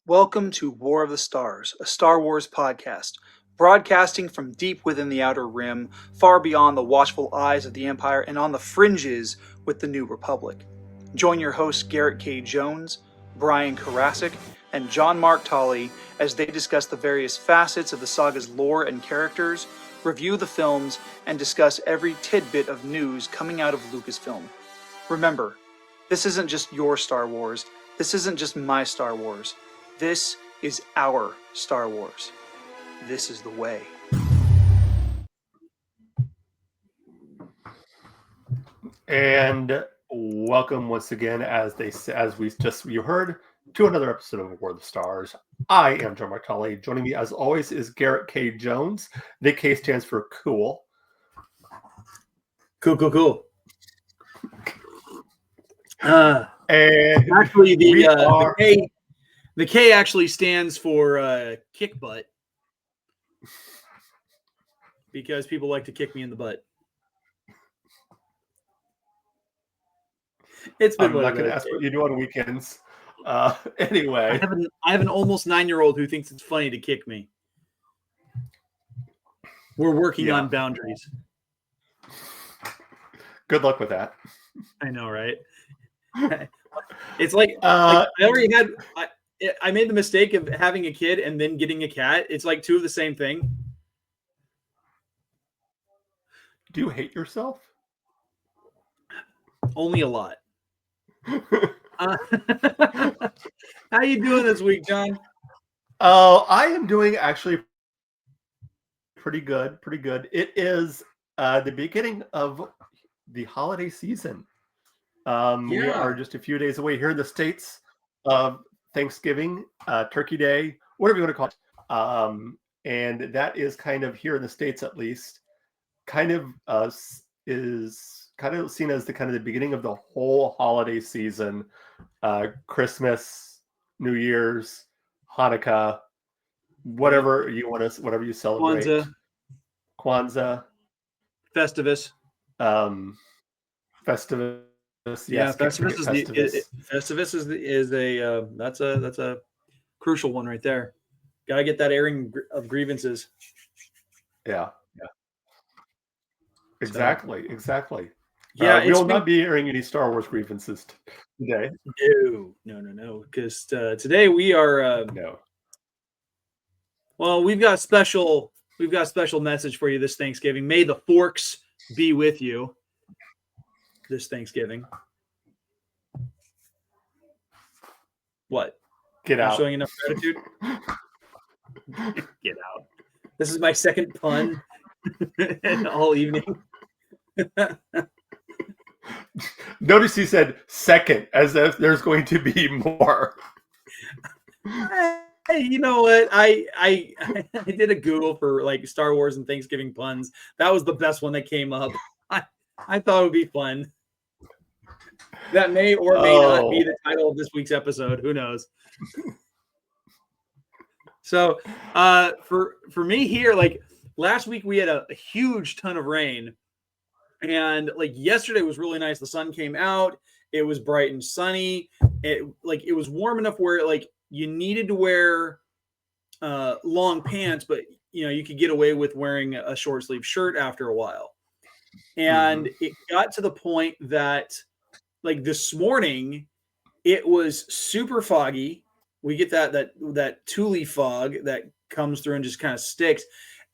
Welcome to War of the Stars, a Star Wars podcast, broadcasting from deep within the Outer Rim, far beyond the watchful eyes of the Empire and on the fringes with the New Republic. Join your hosts Garrett K. Jones, Brian Karasik, and John Mark Tolley as they discuss the various facets of the saga's lore and characters, review the films, and discuss every tidbit of news coming out of Lucasfilm. Remember, this isn't just your Star Wars, this isn't just my Star Wars. This is our Star Wars. This is the way. And welcome once again, you heard, to another episode of War of the Stars. I am John Martelli. Joining me, as always, is Garrett K. Jones. The K stands for cool. Cool. And actually, the K actually stands for kick butt, because people like to kick me in the butt. It's been. I'm not going to ask what you do on weekends. Anyway, I have an almost 9-year-old who thinks it's funny to kick me. We're working on boundaries. Good luck with that. I know, right? It's like I already had. I made the mistake of having a kid and then getting a cat. It's like two of the same thing. Do you hate yourself? Only a lot. How you doing this week, John? Oh, I am doing actually pretty good. It is the beginning of the holiday season. We are just a few days away here in the States of Thanksgiving, Turkey Day, whatever you want to call it. And that is kind of, here in the States at least, is kind of seen as the beginning of the whole holiday season. Christmas, New Year's, Hanukkah, whatever you celebrate. Kwanzaa. Festivus. Festivus. Yeah, Yes, Festivus is a crucial one right there. Got to get that airing of grievances. Yeah. Exactly. Yeah, we will not be airing any Star Wars grievances today. No. Because today we are no. Well, we've got a special message for you this Thanksgiving. May the forks be with you this Thanksgiving. What? Get out. Showing enough gratitude? Get out. This is my second pun all evening. Notice he said second, as if there's going to be more. Hey, you know what? I did a Google for like Star Wars and Thanksgiving puns. That was the best one that came up. I thought it would be fun. That may or may not be the title of this week's episode. Who knows? So, for me here, like last week we had a huge ton of rain, and like yesterday was really nice. The sun came out. It was bright and sunny. It was warm enough where like you needed to wear long pants, but you could get away with wearing a short sleeve shirt after a while. And it got to the point that like this morning, it was super foggy. We get that Thule fog that comes through and just kind of sticks.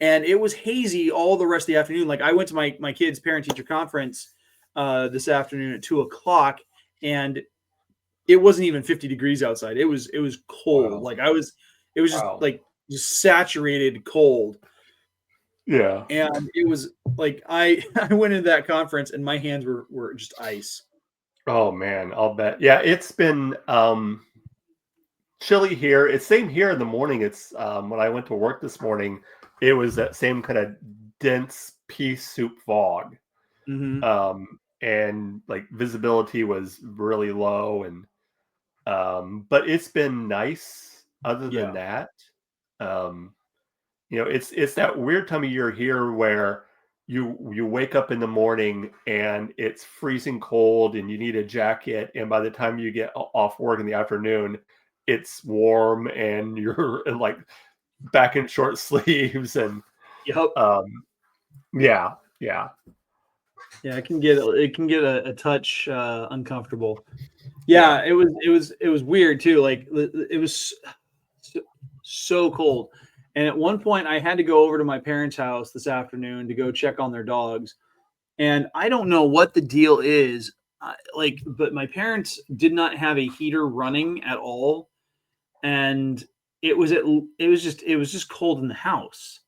And it was hazy all the rest of the afternoon. Like I went to my kids' parent-teacher conference this afternoon at 2:00, and it wasn't even 50 degrees outside. It was cold. Wow. Like it was just like just saturated cold. Yeah. And it was like I went into that conference and my hands were just ice. Oh man, I'll bet. Yeah, it's been chilly here. It's same here in the morning. It's when I went to work this morning, it was that same kind of dense pea soup fog. And like visibility was really low, and but it's been nice other than that. It's that weird time of year here where you wake up in the morning and it's freezing cold and you need a jacket, and by the time you get off work in the afternoon, it's warm and you're like back in short sleeves and Yep. Yeah. Yeah, it can get a touch uncomfortable. Yeah, it was weird too. Like it was so cold. And at one point I had to go over to my parents' house this afternoon to go check on their dogs. And I don't know what the deal is. But my parents did not have a heater running at all, and it was just cold in the house.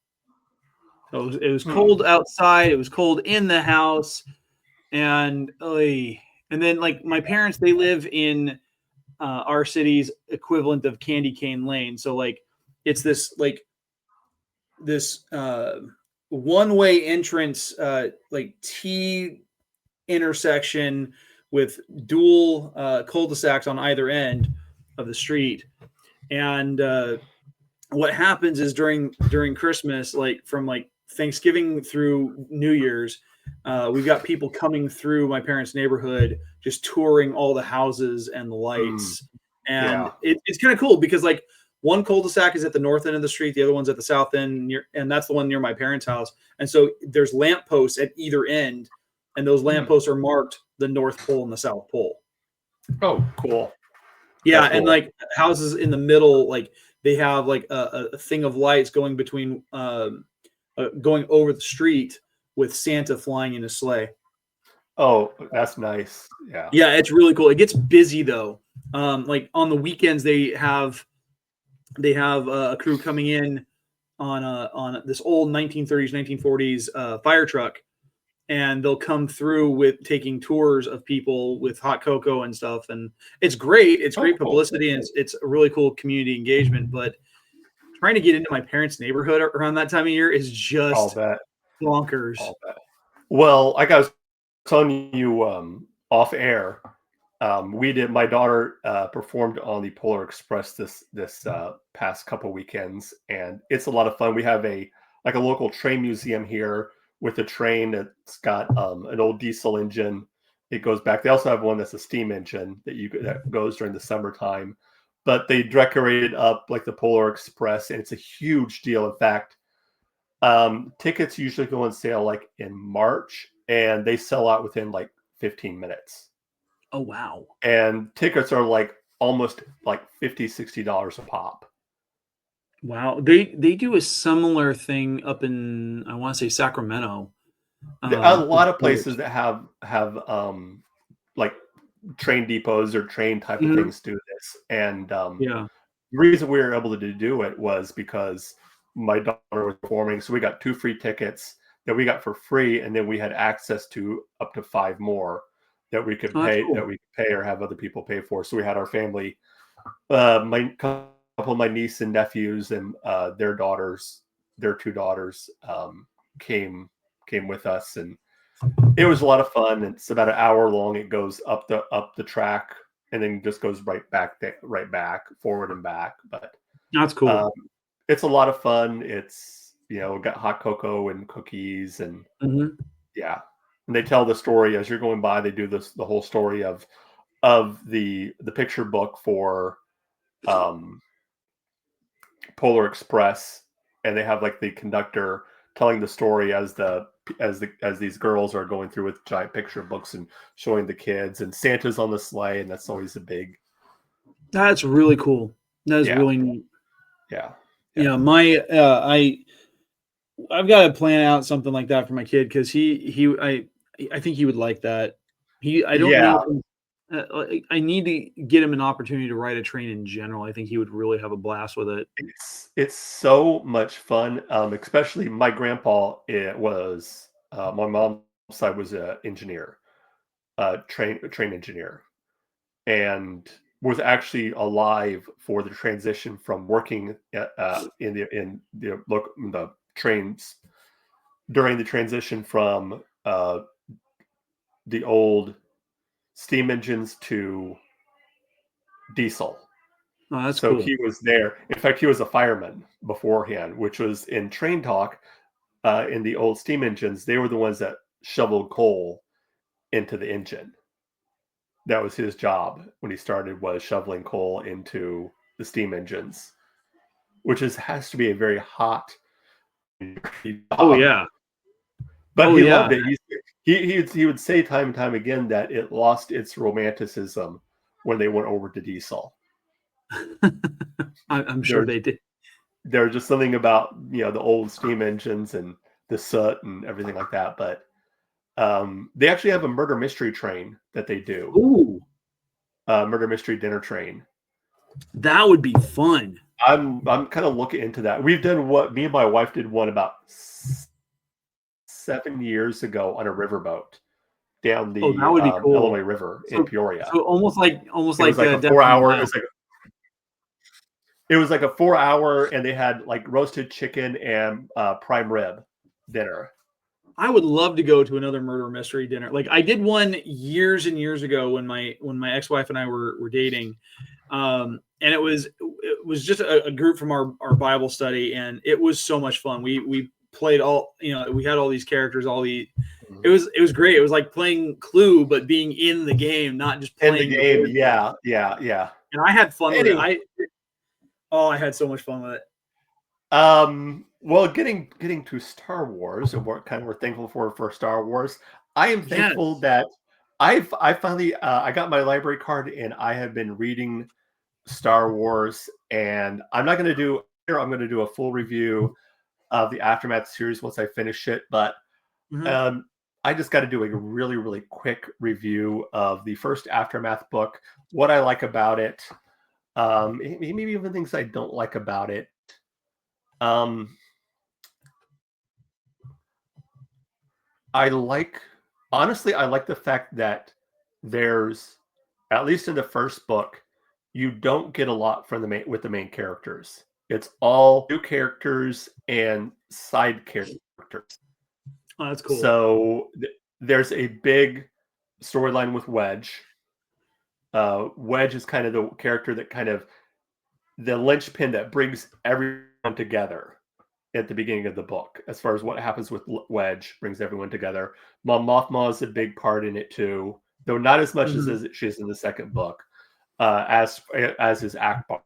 So it was cold outside. It was cold in the house, and then like my parents, they live in our city's equivalent of Candy Cane Lane. So like it's this one way entrance, like T intersection with dual cul-de-sacs on either end of the street. And what happens is during Christmas, like from like Thanksgiving through New Year's, we've got people coming through my parents' neighborhood, just touring all the houses and the lights. And it's kind of cool because like one cul-de-sac is at the north end of the street, the other one's at the south end, and that's the one near my parents' house. And so there's lampposts at either end, and those lampposts are marked the North Pole and the South Pole. Oh, cool. Yeah, That's cool. and like houses in the middle, like they have like a thing of lights going between going over the street with Santa flying in a sleigh. Oh, that's nice. Yeah. Yeah, it's really cool. It gets busy though. Like on the weekends, they have a crew coming in on this old 1930s, 1940s fire truck, and they'll come through with taking tours of people with hot cocoa and stuff. And it's great. It's great publicity, and it's a really cool community engagement. But trying to get into my parents' neighborhood around that time of year is just bonkers. Well, like I was telling you off air, my daughter performed on the Polar Express this past couple weekends, and it's a lot of fun. We have a local train museum here with a train that's got an old diesel engine. It goes back. They also have one that's a steam engine that goes during the summertime. But they decorated up like the Polar Express, and it's a huge deal. In fact, tickets usually go on sale like in March, and they sell out within like 15 minutes. Oh, wow. And tickets are like almost like $50-$60 a pop. Wow. They do a similar thing up in, I want to say, Sacramento. A lot of places that have like train depots or train type of things do this. And the reason we were able to do it was because my daughter was performing. So we got 2 free tickets that we got for free, and then we had access to up to 5 more that we could pay or have other people pay for. So we had our family, my couple of my niece and nephews and their 2 daughters came with us, and it was a lot of fun. It's about an hour long. It goes up the track and then just goes right back forward and back. But that's cool. It's a lot of fun. It's got hot cocoa and cookies and yeah. And they tell the story as you're going by. They do the whole story of the picture book for Polar Express, and they have like the conductor telling the story as these girls are going through with giant picture books and showing the kids, and Santa's on the sleigh, and that's always a big. That's really cool. That is really neat. Yeah. Yeah, I've got to plan out something like that for my kid because I think he would like that. I don't know. I need to get him an opportunity to ride a train in general. I think he would really have a blast with it. It's so much fun, especially my grandpa. It was my mom's side was an engineer, train engineer, and was actually alive for the transition from working in the trains during the transition from the old steam engines to diesel. Oh, that's so cool. He was there. In fact, he was a fireman beforehand, which was in train talk. In the old steam engines, they were the ones that shoveled coal into the engine. That was his job when he started, was shoveling coal into the steam engines, which has to be a very hot. Oh yeah. But he loved it. He would say time and time again that it lost its romanticism when they went over to diesel. I'm sure they did. There's just something about the old steam engines and the soot and everything like that. But they actually have a murder mystery train that they do. Ooh, murder mystery dinner train. That would be fun. I'm kind of looking into that. We've done what me and my wife did one about 7 years ago on a riverboat down the that would be cool. Illinois River in Peoria. So almost like it was like a 4-hour. It was like a 4-hour, and they had like roasted chicken and prime rib dinner. I would love to go to another murder mystery dinner. Like I did one years and years ago when my ex-wife and I were dating. And it was just a group from our Bible study, and it was so much fun. We played all, we had all these characters, it was great. It was like playing Clue, but being in the game, not just playing in the game. Yeah. And I had fun with it. I had so much fun with it. Well, getting to Star Wars and what kind of we're thankful for Star Wars. I am thankful that I finally I got my library card, and I have been reading Star Wars, and I'm going to do a full review of the Aftermath series once I finish it, but I just got to do a really, really quick review of the first Aftermath book, what I like about it, maybe even things I don't like about it. I like the fact that there's, at least in the first book, you don't get a lot from with the main characters. It's all new characters and side characters. Oh, that's cool. So there's a big storyline with Wedge. Wedge is kind of the character that kind of the linchpin that brings everyone together at the beginning of the book. As far as what happens with Wedge brings everyone together. Mon Mothma is a big part in it too, though not as much as she is in the second book, as is Akbar.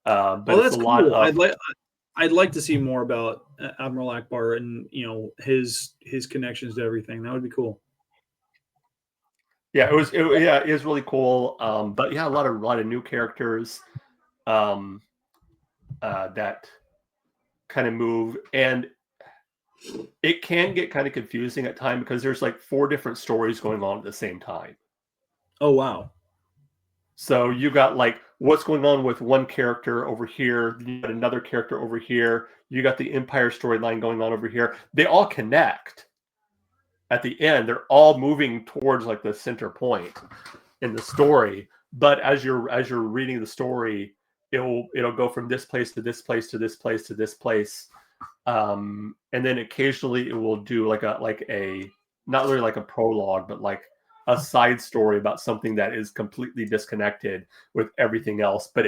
But that's a lot cool. of, I'd like to see more about Admiral Akbar and his connections to everything. That would be cool. Yeah, it is really cool. But yeah, a lot of new characters that kind of move, and it can get kind of confusing at times because there's like 4 different stories going on at the same time. Oh wow. So you got like what's going on with one character over here, you got another character over here, you got the Empire storyline going on over here. They all connect. At the end, they're all moving towards like the center point in the story. But as you're reading the story, it'll go from this place to this place to this place to this place, and then occasionally it will do like a not really like a prologue, but like a side story about something that is completely disconnected with everything else, but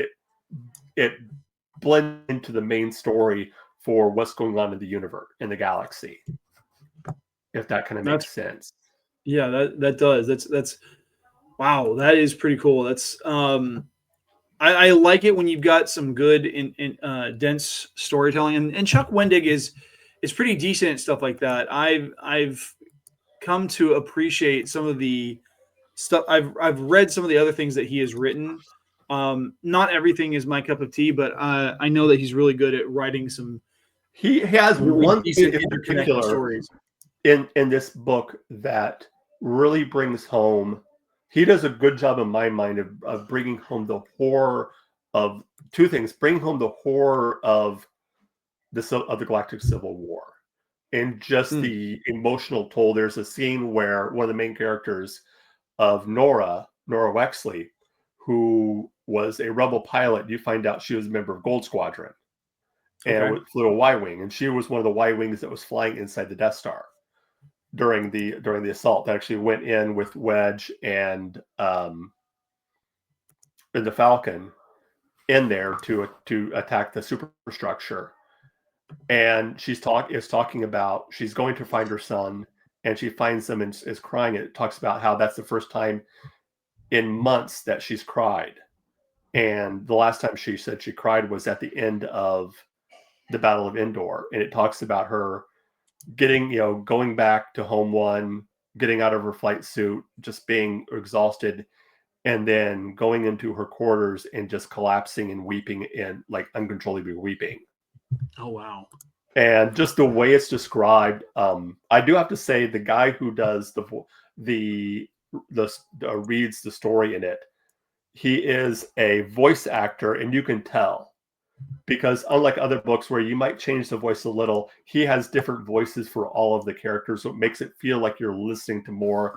it blends into the main story for what's going on in the universe, in the galaxy. If that kind of makes sense. Yeah, that does. That's wow. That is pretty cool. That's I like it when you've got some good and dense storytelling, and Chuck Wendig is pretty decent at stuff like that. I've come to appreciate some of the stuff. I've read some of the other things that he has written. Not everything is my cup of tea, but I know that he's really good at writing some. He has really one decent in particular stories in this book that really brings home. He does a good job in my mind of bringing home the horror of 2 things: bring home the horror of the Galactic Civil War, and just the emotional toll. There's a scene where one of the main characters of Nora Wexley, who was a rebel pilot, you find out she was a member of Gold Squadron and flew a Y-wing, and she was one of the Y-wings that was flying inside the Death Star during the assault that actually went in with Wedge and the Falcon in there to attack the superstructure. And she's talking about she's going to find her son, and she finds him and is crying. It talks about how that's the first time in months that she's cried And the last time she said she cried was at the end of the Battle of Endor, and it talks about her getting, going back to Home One, getting out of her flight suit, just being exhausted, and then going into her quarters and just collapsing and weeping and like uncontrollably weeping. Oh wow! And just the way it's described, I do have to say the guy who does the reads the story in it, he is a voice actor, and you can tell, because unlike other books where you might change the voice a little, he has different voices for all of the characters, so it makes it feel like you're listening to more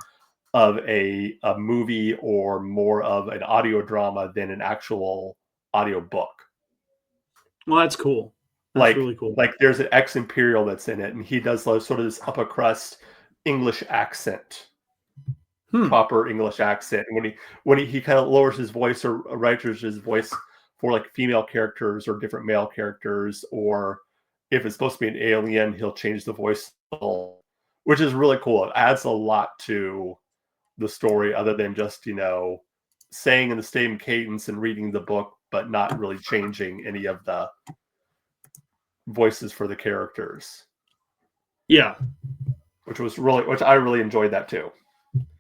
of a movie or more of an audio drama than an actual audio book. Well, that's cool. That's really cool. Like there's an ex-Imperial that's in it, and he does sort of this upper crust English accent. Proper English accent. And when he kind of lowers his voice or raises his voice for like female characters or different male characters, or if it's supposed to be an alien, he'll change the voice, which is really cool. It adds a lot to the story other than just, saying in the same cadence and reading the book, but not really changing any of the voices for the characters. Yeah. Which I really enjoyed that too.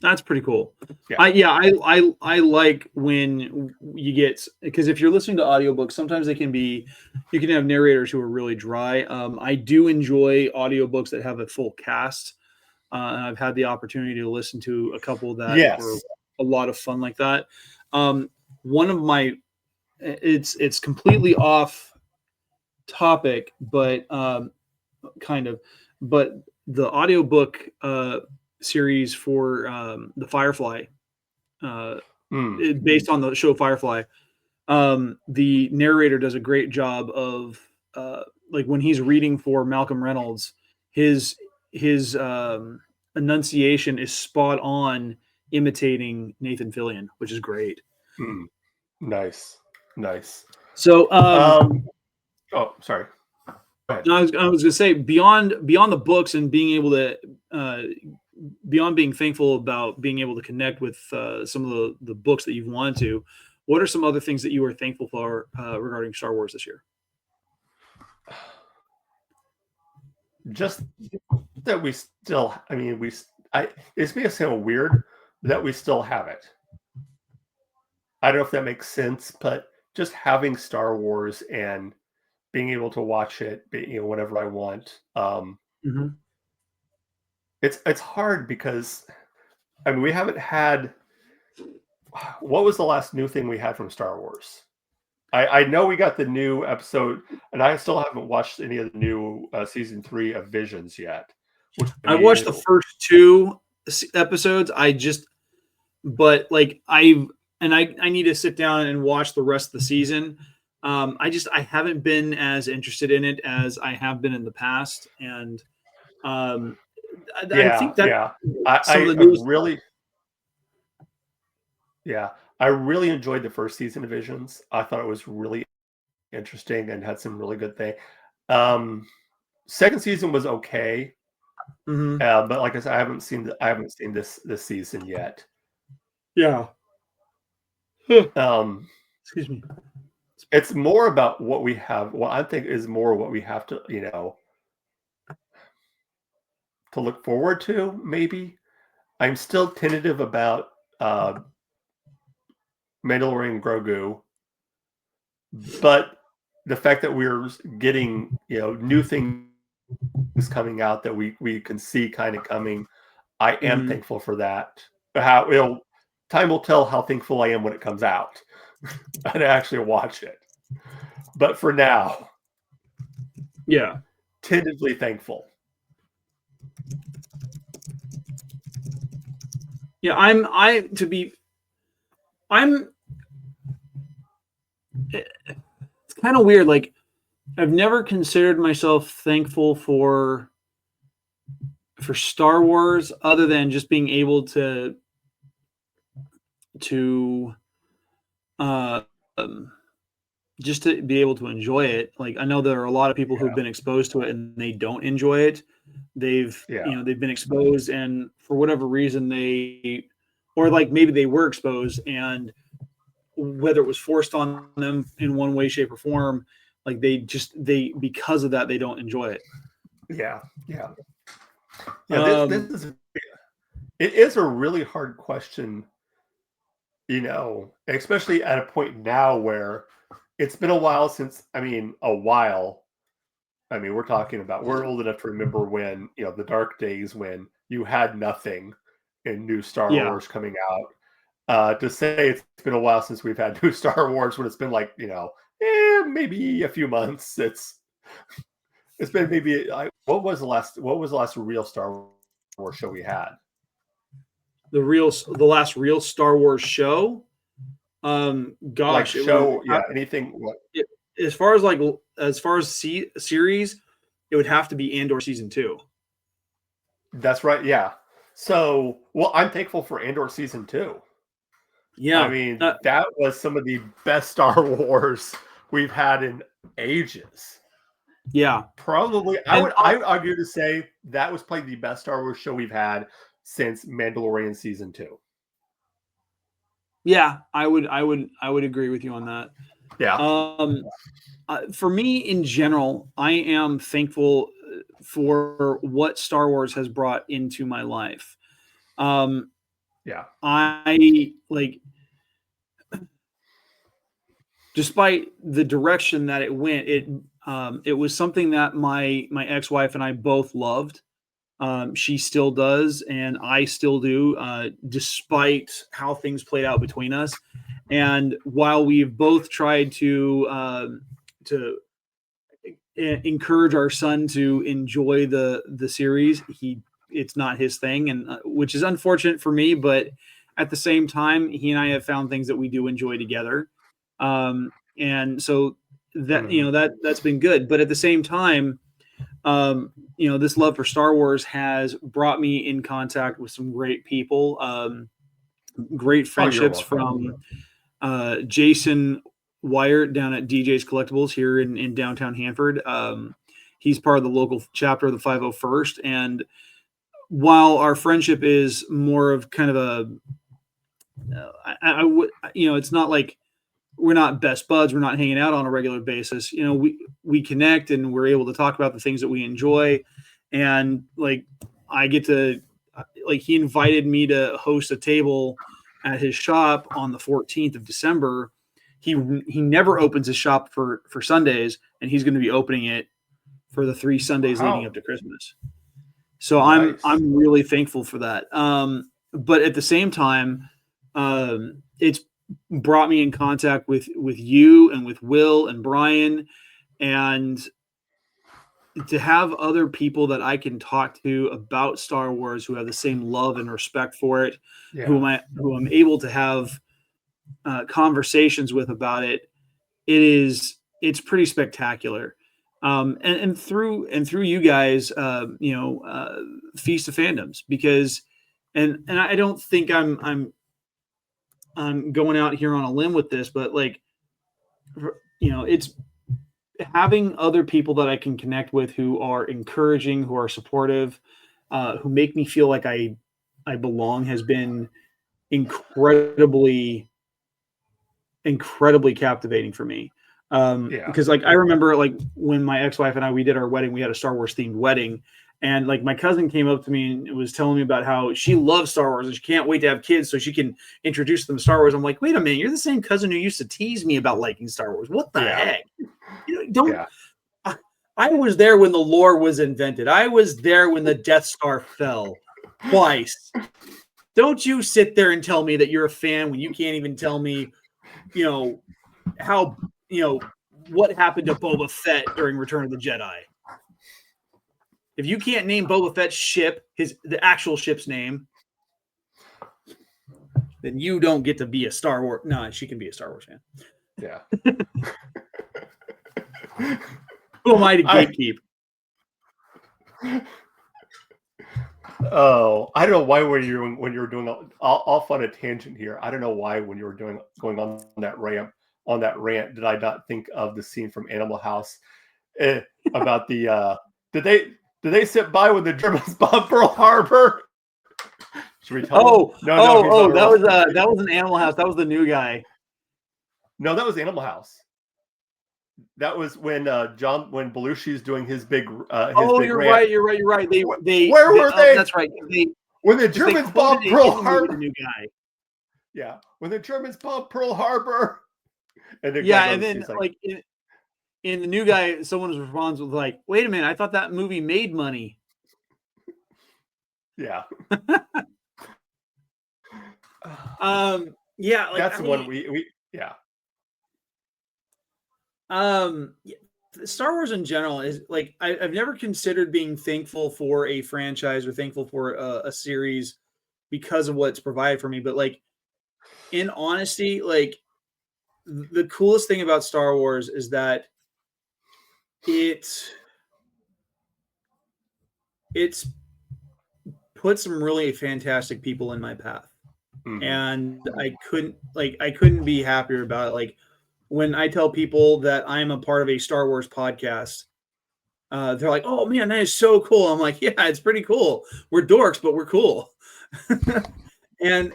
That's pretty cool. Yeah. I like when you get, because if you're listening to audiobooks, sometimes you can have narrators who are really dry. I do enjoy audiobooks that have a full cast. And I've had the opportunity to listen to a couple that were a lot of fun like that. One of my, it's completely off topic, but kind of, but the audiobook series for the Firefly, based on the show Firefly, the narrator does a great job of like when he's reading for Malcolm Reynolds, his enunciation is spot on, imitating Nathan Fillion, which is great. Nice. So oh, sorry. No, I was going to say, beyond the books and being able to, beyond being thankful about being able to connect with some of the books that you've wanted to, what are some other things that you are thankful for regarding Star Wars this year? Just that we still, it's going to sound weird that we still have it. I don't know if that makes sense, but just having Star Wars and being able to watch it, whenever I want. It's hard because, we haven't had. What was the last new thing we had from Star Wars? I know we got the new episode, and I still haven't watched any of the new season 3 of Visions yet. I watched the first 2 episodes. I need to sit down and watch the rest of the season. I haven't been as interested in it as I have been in the past, and I think that I really enjoyed the first season of Visions. I thought it was really interesting and had some really good things. Second season was okay, but like I said, I haven't seen this season yet. Yeah. Excuse me. It's more about what we have. What I think is more what we have to, to look forward to. Maybe I'm still tentative about Mandalorian Grogu, but the fact that we're getting new things coming out that we can see kind of coming, I am thankful for that. How time will tell how thankful I am when it comes out and I actually watch it. But for now, tentatively thankful. Yeah, it's kind of weird. Like, I've never considered myself thankful for Star Wars other than just being able to just to be able to enjoy it. Like, I know there are a lot of people who've been exposed to it and they don't enjoy it. They've been exposed, and for whatever reason or like maybe they were exposed and whether it was forced on them in one way, shape, or form, like because of that, they don't enjoy it. Yeah. This is a really hard question, especially at a point now where it's been a while since, a while. We're talking about, we're old enough to remember when, the dark days when you had nothing in new Star Wars coming out. To say it's been a while since we've had new Star Wars, when it's been like, maybe a few months. It's been maybe, what was the last real Star Wars show we had? The last real Star Wars show? Gosh, anything. As far as series, it would have to be Andor season 2. That's right. Yeah. So, I'm thankful for Andor season 2. Yeah. That was some of the best Star Wars we've had in ages. Yeah. Probably. I would argue to say that was probably the best Star Wars show we've had since Mandalorian season 2. Yeah, I would agree with you on that. Yeah. For me in general, I am thankful for what Star Wars has brought into my life. Yeah. I despite the direction that it went, it was something that my ex-wife and I both loved. She still does, and I still do, despite how things played out between us. And while we've both tried to encourage our son to enjoy the series, it's not his thing, and which is unfortunate for me. But at the same time, he and I have found things that we do enjoy together, and so that that's been good. But at the same time, this love for Star Wars has brought me in contact with some great people, great friendships from Jason Wyatt down at DJ's Collectibles here in downtown Hanford. He's part of the local chapter of the 501st. And while our friendship is more of kind of it's not like we're not best buds. We're not hanging out on a regular basis. We connect and we're able to talk about the things that we enjoy. And I get to, he invited me to host a table at his shop on the 14th of December. He never opens his shop for Sundays, and he's going to be opening it for the 3 Sundays leading up to Christmas. So nice. I'm really thankful for that. But at the same time, it's brought me in contact with you and with Will and Brian, and to have other people that I can talk to about Star Wars who have the same love and respect for it, who I'm able to have conversations with about it. It's pretty spectacular. And through you guys, Feast of Fandoms, because, and I don't think I'm going out here on a limb with this, but it's having other people that I can connect with who are encouraging, who are supportive, who make me feel like I belong, has been incredibly captivating for me. Because I remember when my ex-wife and we did our wedding, we had a Star Wars themed wedding, and my cousin came up to me and was telling me about how she loves Star Wars and she can't wait to have kids so she can introduce them to Star Wars. I'm like, wait a minute, you're the same cousin who used to tease me about liking Star Wars. What the heck? I was there when the lore was invented. I was there when the Death Star fell twice. Don't you sit there and tell me that you're a fan when you can't even tell me, how, what happened to Boba Fett during Return of the Jedi. If you can't name Boba Fett's ship, the actual ship's name, then you don't get to be a Star Wars. No, she can be a Star Wars fan. Yeah. Who am I to gatekeep? Oh, I don't know why when you were doing, I'll find a tangent here. I don't know why when you were going on that rant, did I not think of the scene from Animal House about the did they sit by when the Germans bombed Pearl Harbor? Should we tell them? No, that was an Animal House. That was the new guy. No, that was Animal House. That was when when Belushi's doing his big you're rant. right. You're right. Where were they? That's right. When the Germans bombed Pearl Harbor. The new guy. Yeah, when the Germans bombed Pearl Harbor. And then like in the new guy, someone's response was like, "Wait a minute, I thought that movie made money." Yeah. Yeah, like, that's the one we yeah. Star Wars in general is like I've never considered being thankful for a franchise or thankful for a series because of what's provided for me, but like in honesty, like the coolest thing about Star Wars is that it's put some really fantastic people in my path. Mm-hmm. And I couldn't be happier about it. Like when I tell people that I'm a part of a Star Wars podcast, they're like, "Oh man, that is so cool." I'm like, "Yeah, it's pretty cool. We're dorks, but we're cool." and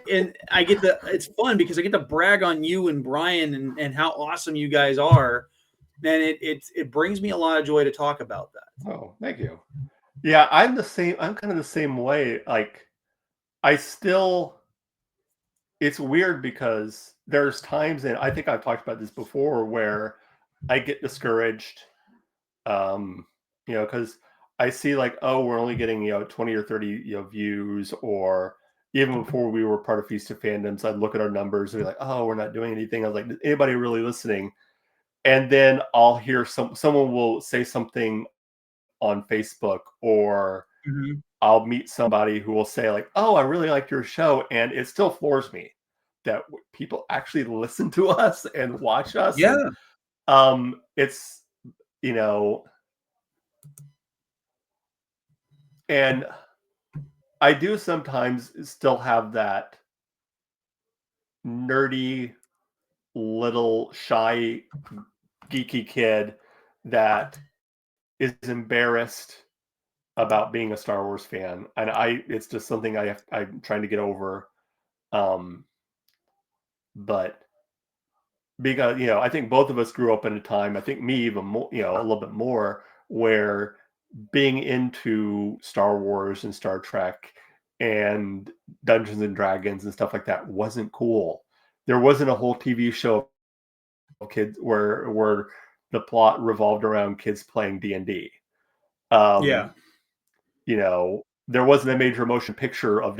I get it's fun because I get to brag on you and Brian and how awesome you guys are. And it brings me a lot of joy to talk about that. Oh, thank you. Yeah, I'm the same. I'm kind of the same way. Like, it's weird because there's times, and I think I've talked about this before, where I get discouraged, because I see like, oh, we're only getting 20 or 30 views, or even before we were part of Feast of Fandoms, I'd look at our numbers and be like, oh, we're not doing anything. I was like, is anybody really listening? And then I'll hear someone will say something on Facebook, or I'll meet somebody who will say like, oh, I really liked your show. And it still floors me that people actually listen to us and watch us. Yeah. And, it's, and I do sometimes still have that nerdy, little shy, geeky kid that is embarrassed about being a Star Wars fan, and it's just something I'm trying to get over. But because I think both of us grew up in a time, I think me even more, a little bit more, where being into Star Wars and Star Trek and Dungeons and Dragons and stuff like that wasn't cool. There wasn't a whole TV show of kids where the plot revolved around kids playing D&D. Yeah. There wasn't a major motion picture of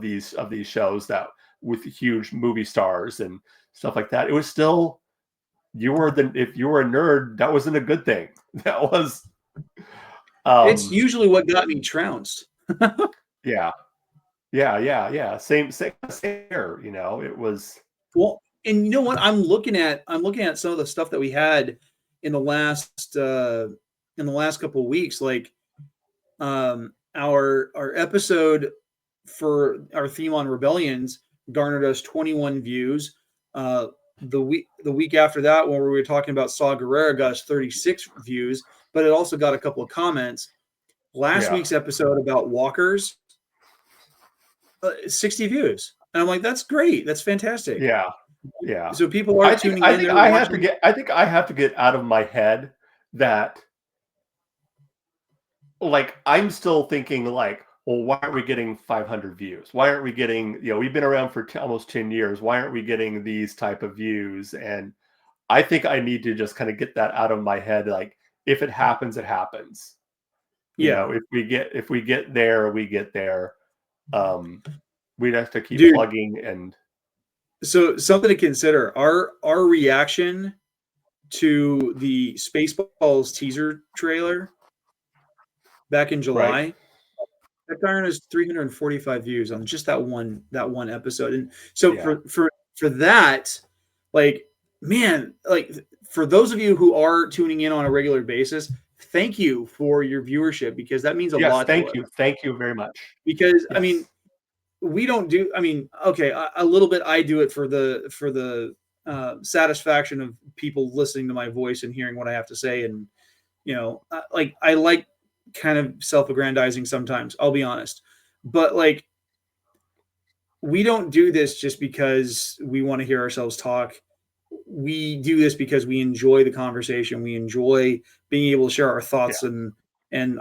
these shows that with huge movie stars and stuff like that. It was still, if you were a nerd, that wasn't a good thing. That was it's usually what got me trounced. Yeah. Same here. It was. Well, and you know what? I'm looking at some of the stuff that we had in the last couple of weeks. Like, our episode for our theme on rebellions garnered us 21 views. The week after that, when we were talking about Saw Gerrera, got us 36 views, but it also got a couple of comments. Last week's episode about walkers, 60 views, and I'm like, that's great, that's fantastic. Yeah. So people are tuning in. I think I have to get out of my head that, like, I'm still thinking like, well, why aren't we getting 500 views? Why aren't we getting, we've been around for almost 10 years. Why aren't we getting these type of views? And I think I need to just kind of get that out of my head. Like, if it happens, it happens. If we get there, we get there. We'd have to keep plugging. And so something to consider, our reaction to the Spaceballs teaser trailer back in July, right, that garnered us 345 views on just that one episode. And so for that, like, man, like, for those of you who are tuning in on a regular basis, thank you for your viewership, because that means a lot. Thank you very much. Because I mean, we don't do, okay, a little bit I do it for the satisfaction of people listening to my voice and hearing what I have to say. And, like, I like kind of self-aggrandizing sometimes, I'll be honest. But, like, we don't do this just because we want to hear ourselves talk. we do this because we enjoy the conversation. We enjoy being able to share our thoughts and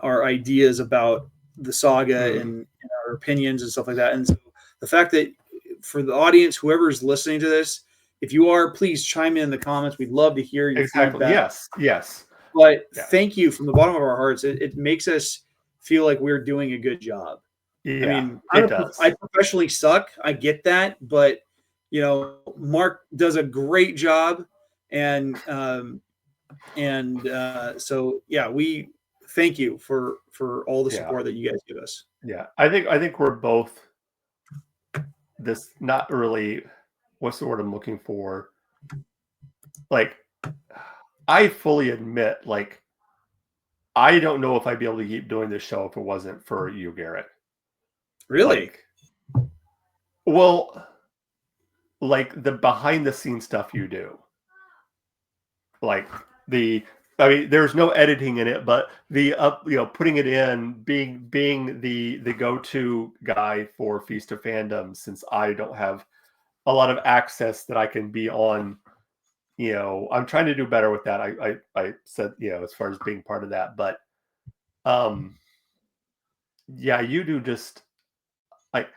our ideas about the saga and our opinions and stuff like that. And so the fact that for the audience, whoever's listening to this, if you are, please chime in the comments. We'd love to hear your feedback. Yes. But thank you from the bottom of our hearts. It makes us feel like we're doing a good job. Yeah, I mean, it does. I professionally suck. I get that, but Mark does a great job, and so yeah, we thank you for all the support that you guys give us. Yeah, I think we're both this not really. What's the word I'm looking for? Like, I fully admit, like, I don't know if I'd be able to keep doing this show if it wasn't for you, Garrett. Really? Like the behind the scenes stuff you do. Like there's no editing in it, but putting it in, being the go-to guy for Feast of Fandoms, since I don't have a lot of access that I can be on. I'm trying to do better with that. I said, as far as being part of that, but you do just like,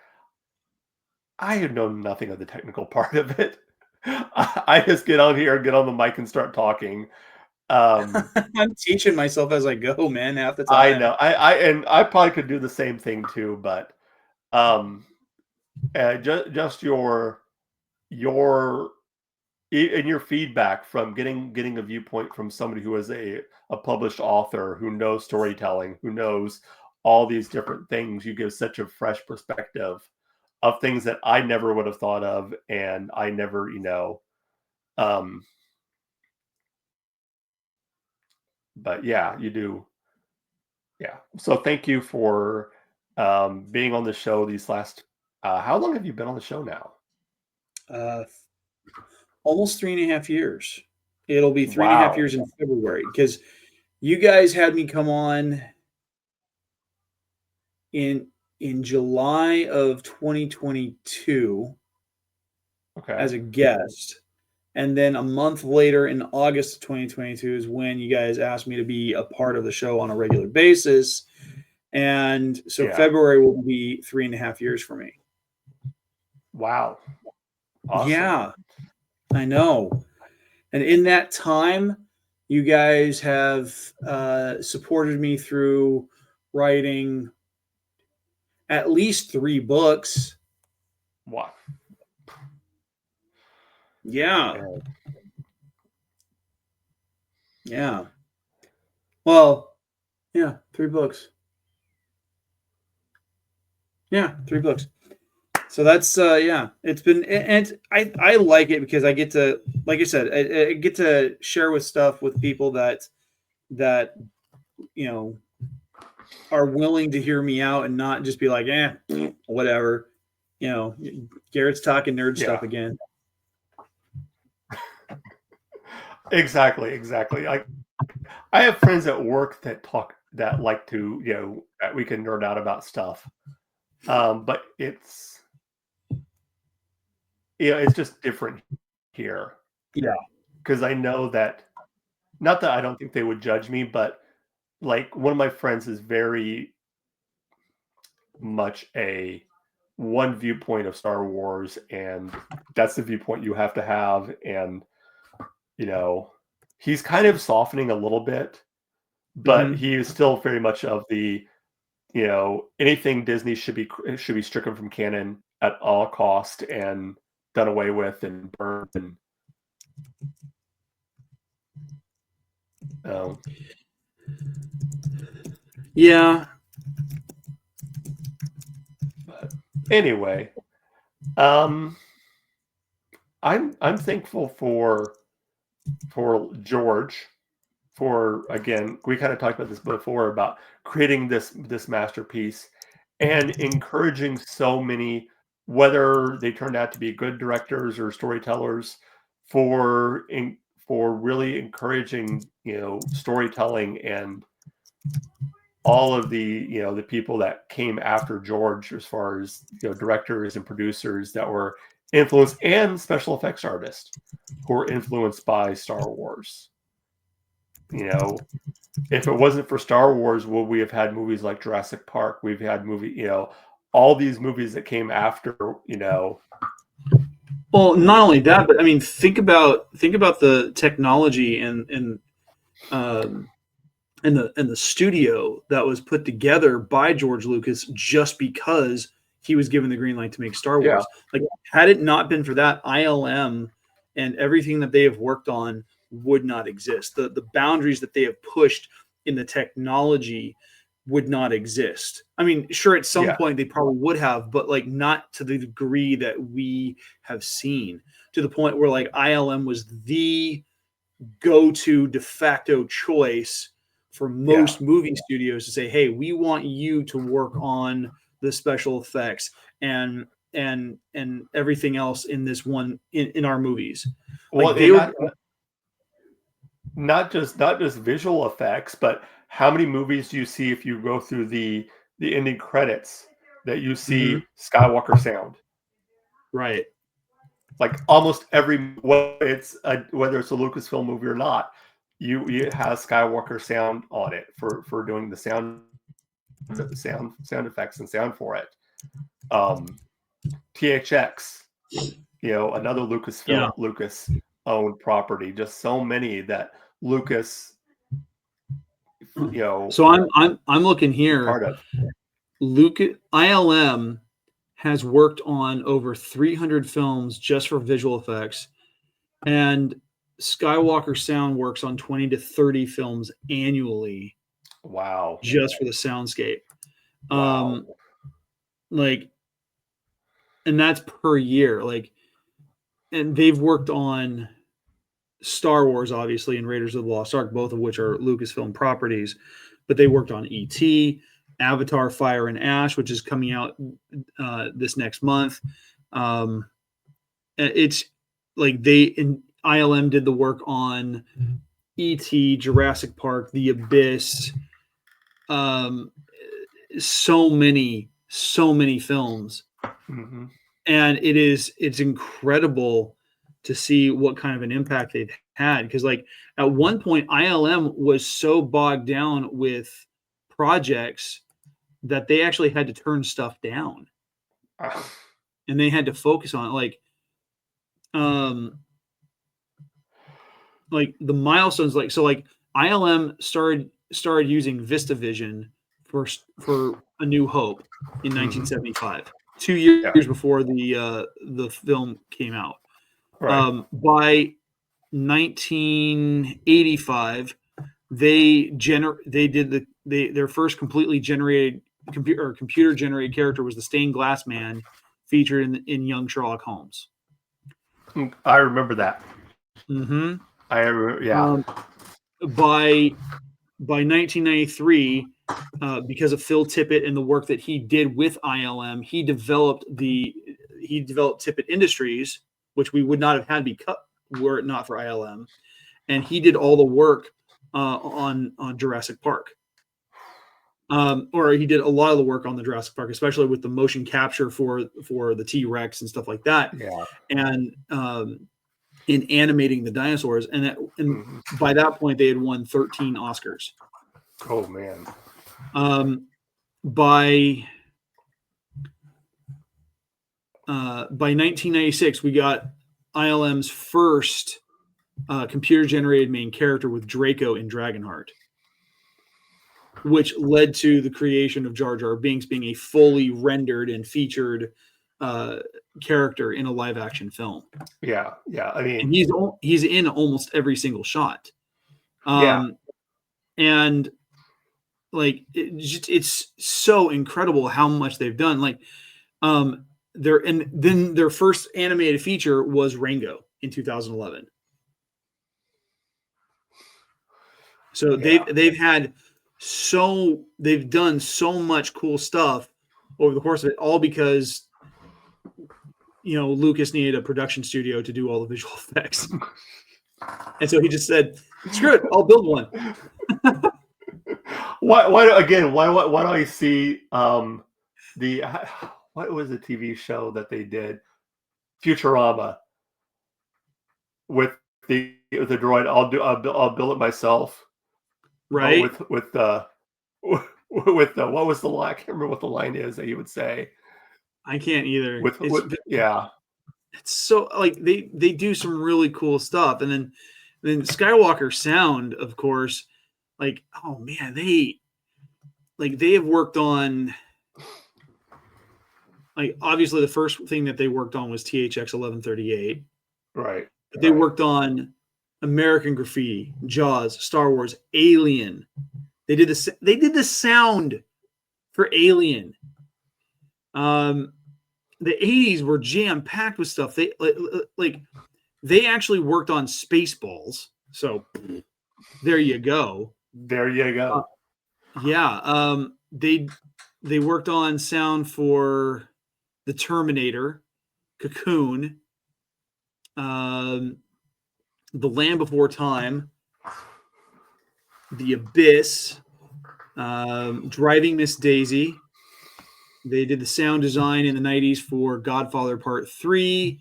I know nothing of the technical part of it. I just get on here, get on the mic and start talking. I'm teaching myself as I go, man, half the time. I know. I probably could do the same thing too, but just your and your feedback from getting a viewpoint from somebody who is a published author, who knows storytelling, who knows all these different things. You give such a fresh perspective of things that I never would have thought of, and I never, but yeah, you do. Yeah. So thank you for being on the show these last, how long have you been on the show now? Almost 3.5 years. It'll be 3.5 years in February, because you guys had me come on in July of 2022 as a guest. And then a month later, in August of 2022, is when you guys asked me to be a part of the show on a regular basis. And so February will be 3.5 years for me. Wow. Awesome. Yeah, I know. And in that time, you guys have supported me through writing at least 3 books. Wow. Yeah. Yeah. Well, yeah, 3 books. Yeah, 3 books. So that's it's been, and I like it because I get to, like I said, I get to share stuff with people that are willing to hear me out and not just be like, whatever. Garrett's talking nerd stuff again. Exactly. I have friends at work that like to, that we can nerd out about stuff. But it's just different here. Yeah. Because I know that, not that I don't think they would judge me, but like one of my friends is very much a one viewpoint of Star Wars, and that's the viewpoint you have to have. And, he's kind of softening a little bit, but he is still very much of the, anything Disney should be stricken from canon at all cost and done away with and burned. And yeah. But anyway, I'm thankful for George, for, again, we kind of talked about this before, about creating this masterpiece and encouraging so many, whether they turned out to be good directors or storytellers, for really encouraging, storytelling, and all of the, the people that came after George, as far as, directors and producers that were influence and special effects artists who are influenced by Star Wars. You know, if it wasn't for Star Wars, would we have had movies like Jurassic Park? We've had all these movies that came after, Well, not only that, but I mean, think about the technology um, and the studio that was put together by George Lucas just because he was given the green light to make Star Wars. Like, had it not been for that, ILM and everything that they have worked on would not exist. The boundaries that they have pushed in the technology would not exist. I mean, sure, at some point they probably would have, but like not to the degree that we have seen, to the point where like ILM was the go-to de facto choice for most movie studios to say, hey, we want you to work on the special effects and everything else in this one in our movies. Well, like they were not just visual effects, but how many movies do you see if you go through the ending credits that you see Skywalker sound? Right. Like almost every, whether it's a Lucasfilm movie or not, you have Skywalker sound on it for doing the sound effects and sound for it. THX, another Lucasfilm, Lucas owned property. Just so many that Lucas, So I'm looking here. Part of ILM has worked on over 300 films just for visual effects, and Skywalker Sound works on 20 to 30 films annually. Wow. Just for the soundscape. Wow. And that's per year. And they've worked on Star Wars, obviously, and Raiders of the Lost Ark, both of which are Lucasfilm properties, but they worked on E.T., Avatar Fire and Ash, which is coming out this next month. It's like ILM did the work on E.T., Jurassic Park, The Abyss, so many films. And it's incredible to see what kind of an impact they've had, because like at one point ILM was so bogged down with projects that they actually had to turn stuff down. And they had to focus on it. Like the milestones, ILM started using VistaVision for A New Hope in 1975, 2 years before the film came out. Right. By 1985, their first completely generated computer generated character was the Stained Glass Man, featured in Young Sherlock Holmes. I remember that. By 1993, because of Phil Tippett and the work that he did with ILM, he developed Tippett Industries, which we would not have had were it not for ILM, and he did all the work on Jurassic Park. Or he did a lot of the work on the Jurassic Park, especially with the motion capture for the T-Rex and stuff like that. And in animating the dinosaurs, and by that point they had won 13 Oscars. Oh man! By 1996, we got ILM's first computer-generated main character with Draco in Dragonheart, which led to the creation of Jar Jar Binks being a fully rendered and featured character in a live-action film. Yeah. I mean, and he's in almost every single shot. And like it's so incredible how much they've done. Then their first animated feature was Rango in 2011. So they've done so much cool stuff over the course of it, all because Lucas needed a production studio to do all the visual effects. And so he just said, screw it, I'll build one. Why do I see what was the TV show that they did Futurama with the droid. I'll build it myself. Right. But with with the what was the line? I can't remember what the line is that he would say. I can't either. Yeah. It's so like they do some really cool stuff, and then Skywalker sound, of course. Like, oh man, they have worked on, like, obviously the first thing that they worked on was THX 1138. Right. But they worked on American Graffiti, Jaws, Star Wars, Alien. They did the sound for Alien. The 80s were jam packed with stuff. They actually worked on Spaceballs. So there you go. There you go. Yeah. They worked on sound for The Terminator, Cocoon, The Land Before Time, The Abyss, Driving Miss Daisy. They did the sound design in the 90s for Godfather Part 3,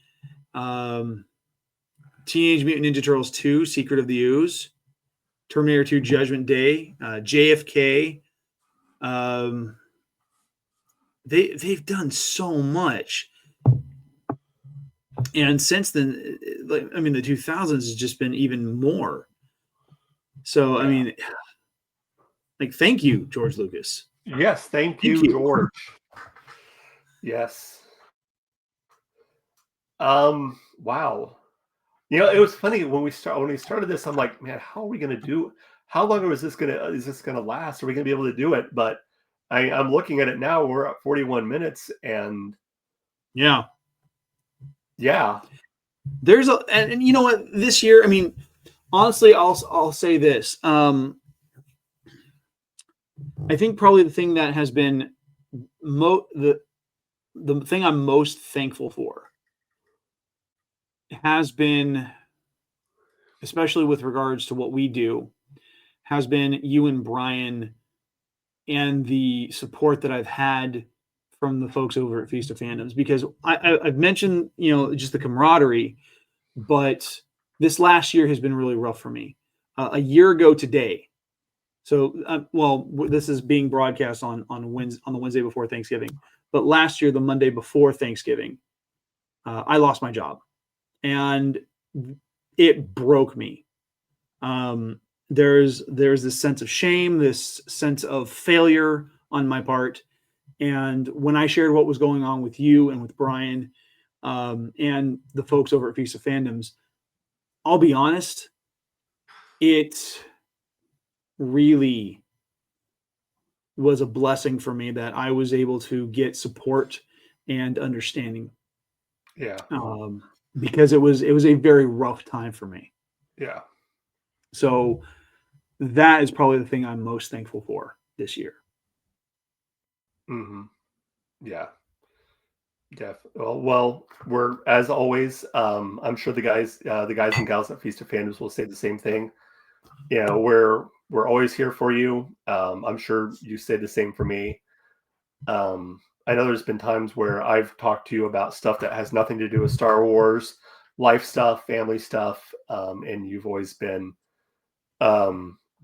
Teenage Mutant Ninja Turtles 2, Secret of the Ooze, Terminator 2, Judgment Day, JFK. They've done so much. And since then, the 2000s has just been even more. So, yeah. Thank you, George Lucas. Yes, thank you, George. Yes. Wow. It was funny when we started this. I'm like, man, how are we going to do? How long is this going to last? Are we going to be able to do it? But I'm looking at it now. We're at 41 minutes, and yeah. There's and you know what? This year, honestly, I'll say this. I think probably the thing that has been the thing I'm most thankful for has been, especially with regards to what we do, has been you and Brian and the support that I've had from the folks over at Feast of Fandoms, because I've mentioned, just the camaraderie, but this last year has been really rough for me. A year ago today, so this is being broadcast on the Wednesday before Thanksgiving, but last year, the Monday before Thanksgiving, I lost my job, and it broke me. There's this sense of shame, this sense of failure on my part. And when I shared what was going on with you and with Brian, and the folks over at Feast of Fandoms, I'll be honest, it really was a blessing for me that I was able to get support and understanding. Yeah. Because it was a very rough time for me. Yeah. So that is probably the thing I'm most thankful for this year. Mm-hmm. Yeah. Well, we're, as always, I'm sure the guys and gals at Feast of Fandoms will say the same thing. We're always here for you. I'm sure you say the same for me. I know there's been times where I've talked to you about stuff that has nothing to do with Star Wars, life stuff, family stuff, and you've always been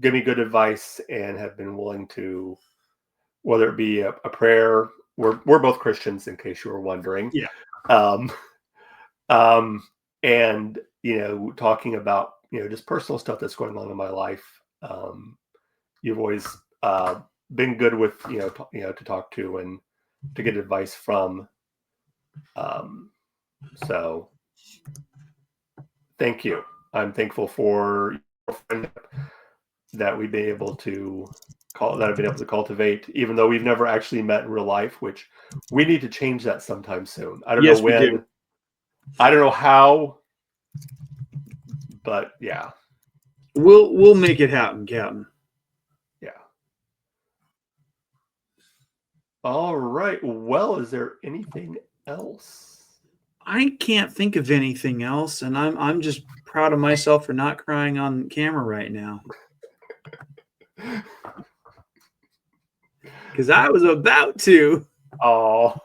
give me good advice and have been willing to, whether it be a prayer. We're both Christians, in case you were wondering. Yeah. And talking about just personal stuff that's going on in my life. You've always been good with to talk to and to get advice from. So thank you. I'm thankful for your friendship that we've been able to cultivate, even though we've never actually met in real life, which we need to change that sometime soon. I don't know when. We do. I don't know how, but yeah. We'll make it happen, Captain. Yeah. All right. Well, is there anything else? I can't think of anything else, and I'm just proud of myself for not crying on camera right now. Because I was about to. Oh.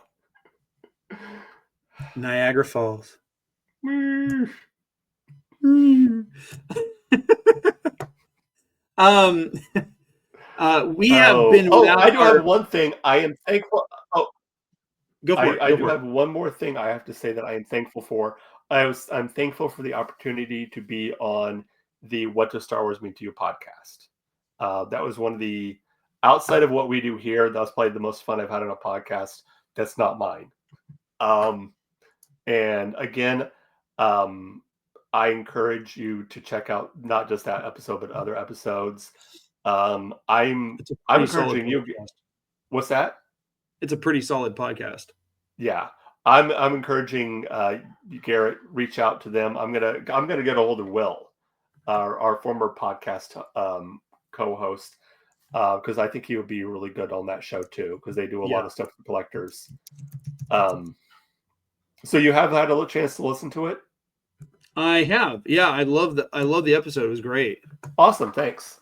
Niagara Falls. We have been without I do have one thing I am thankful. Oh, go for it. I do have one more thing I have to say that I am thankful for. I'm thankful for the opportunity to be on the What Does Star Wars Mean to You podcast. That was one of the, outside of what we do here, that was probably the most fun I've had on a podcast. That's not mine. And again, I encourage you to check out not just that episode, but other episodes. I'm encouraging you. What's that? It's a pretty solid podcast. Yeah, I'm encouraging Garrett, reach out to them. I'm gonna get a hold of Will, our former podcast co-host, because I think he would be really good on that show too, because they do a lot of stuff for collectors. So you have had a chance to listen to it? I have. Yeah, I love the episode. It was great. Awesome. Thanks.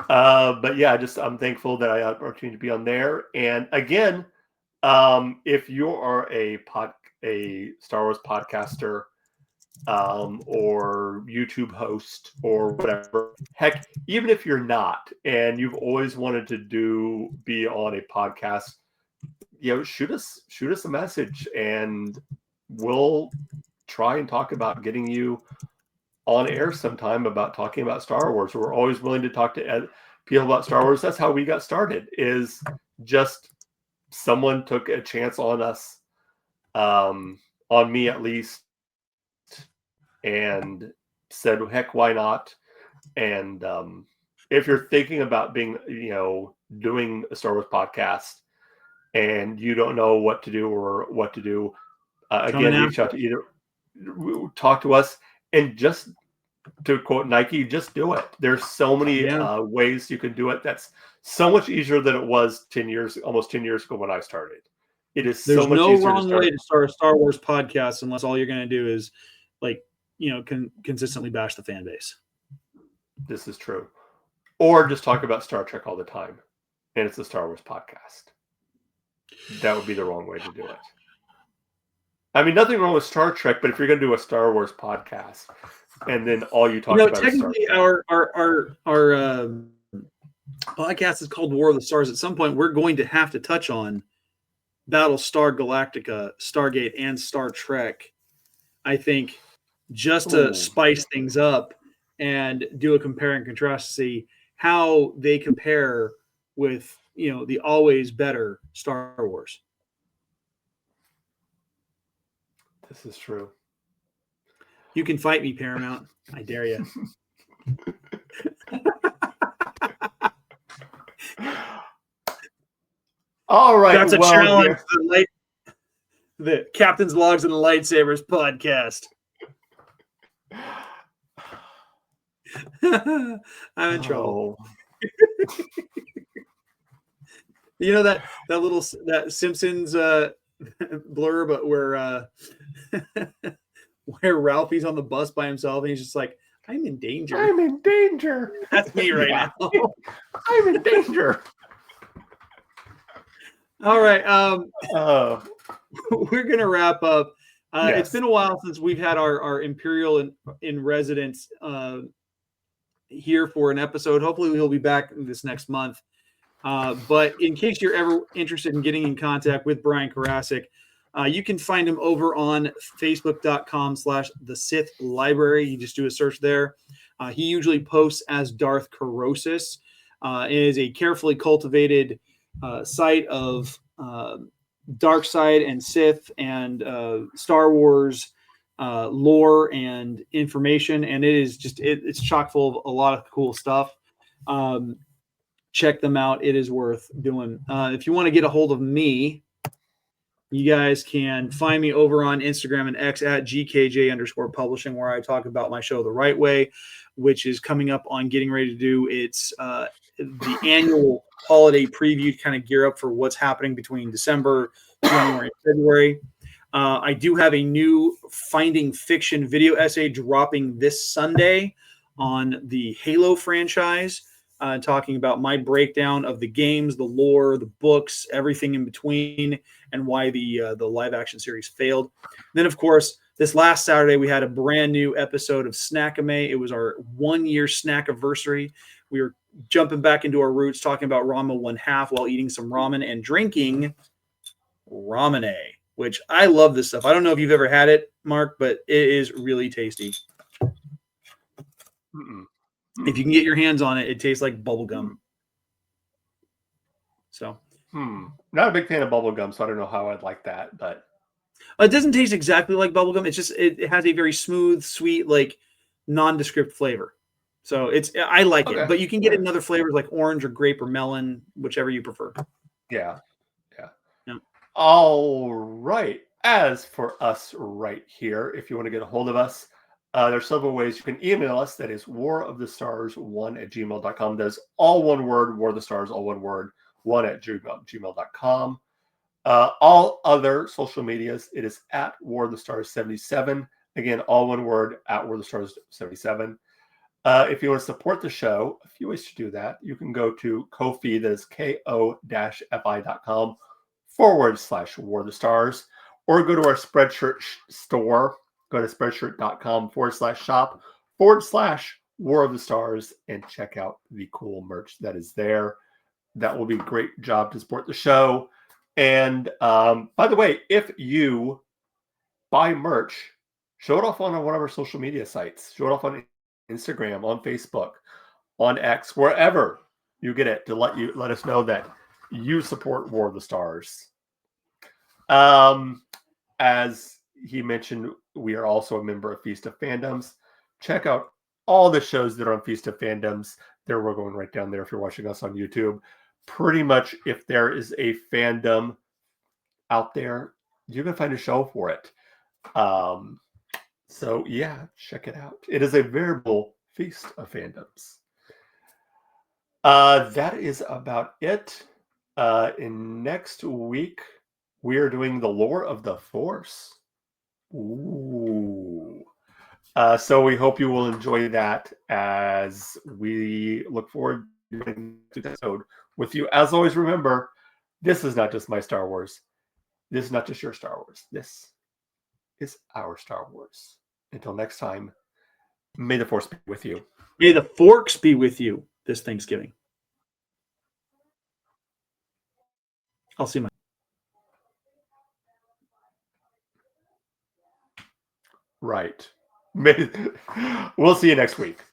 But yeah, I'm thankful that I had an opportunity to be on there. And again, if you are a Star Wars podcaster, or YouTube host or whatever, heck, even if you're not, and you've always wanted to be on a podcast, shoot us a message, and we'll try and talk about getting you on air sometime about talking about Star Wars. We're always willing to talk to people about Star Wars. That's how we got started, is just someone took a chance on us, on me at least, and said, heck, why not? And if you're thinking about doing a Star Wars podcast and you don't know what to do, again, reach out to either talk to us, and just to quote Nike, just do it. There's so many ways you can do it. That's so much easier than it was almost 10 years ago when I started. There's so much no easier wrong way to start a Star Wars podcast unless all you're going to do is consistently bash the fan base. This is true. Or just talk about Star Trek all the time, and it's a Star Wars podcast. That would be the wrong way to do it. I mean, nothing wrong with Star Trek, but if you're going to do a Star Wars podcast, and then all you talk about is Star Trek. Our podcast is called War of the Stars. At some point, we're going to have to touch on Battlestar Galactica, Stargate, and Star Trek. I think just to spice things up and do a compare and contrast to see how they compare with the always better Star Wars. This is true. You can fight me, Paramount. I dare you. All right. That's a challenge. The Captain's Logs and the Lightsabers podcast. I'm in trouble. You know that Simpsons blurb where Ralphie's on the bus by himself and he's just like, I'm in danger. I'm in danger. That's me right now. I'm in danger. All right. We're going to wrap up. Yes. It's been a while since we've had our Imperial in residence here for an episode. Hopefully he'll be back this next month. But in case you're ever interested in getting in contact with Brian Karasik, you can find him over on facebook.com/The Sith Library. You just do a search there. He usually posts as Darth Carosis. It is a carefully cultivated site of dark side and Sith and Star Wars lore and information, and it is just it's chock full of a lot of cool stuff. Check them out. It is worth doing. If you want to get a hold of me, you guys can find me over on Instagram and X at GKJ_publishing, where I talk about my show The Right Way, which is coming up on getting ready to do its the annual holiday preview to kind of gear up for what's happening between December, January, and February. I do have a new Finding Fiction video essay dropping this Sunday on the Halo franchise, talking about my breakdown of the games, the lore, the books, everything in between, and why the live action series failed. Then, of course, This last Saturday, we had a brand new episode of Snackame. It was our 1-year snackiversary. We were jumping back into our roots, talking about ramen 1/2 while eating some ramen and drinking ramune, which I love this stuff. I don't know if you've ever had it, Mark, but it is really tasty. If you can get your hands on it, it tastes like bubble gum. So, not a big fan of bubble gum, so I don't know how I'd like that, but it doesn't taste exactly like bubble gum. It's just it has a very smooth, sweet, like nondescript flavor. So I like it, but you can get it in other flavors like orange or grape or melon, whichever you prefer. Yeah. All right. As for us right here, if you want to get a hold of us, there's several ways you can email us. That is warofthestars1@gmail.com. That's all one word, War of the Stars, all one word, 1@gmail.com. All other social medias, it is at War of the Stars 77. Again, all one word, at War of the Stars 77. If you want to support the show, a few ways to do that. You can go to Ko-fi, that is ko-fi.com/War of the Stars, or go to our Spreadshirt store. Go to spreadshirt.com/shop/War of the Stars and check out the cool merch that is there. That will be a great job to support the show. And by the way, if you buy merch, show it off on one of our social media sites. Show it off on Instagram, on Facebook, on X, wherever you get it, to let us know that you support War of the Stars. As he mentioned, we are also a member of Feast of Fandoms. Check out all the shows that are on Feast of Fandoms. There, we're going right down there if you're watching us on YouTube. Pretty much, if there is a fandom out there, you can find a show for it. So yeah, check it out. It is a veritable feast of fandoms. That is about it. In next week, we are doing the lore of the Force. Ooh. So we hope you will enjoy that as we look forward to doing this episode with you. As always, remember, this is not just my Star Wars. This is not just your Star Wars. This is our Star Wars. Until next time, may the Force be with you. May the forks be with you this Thanksgiving. I'll see my. Right. We'll see you next week.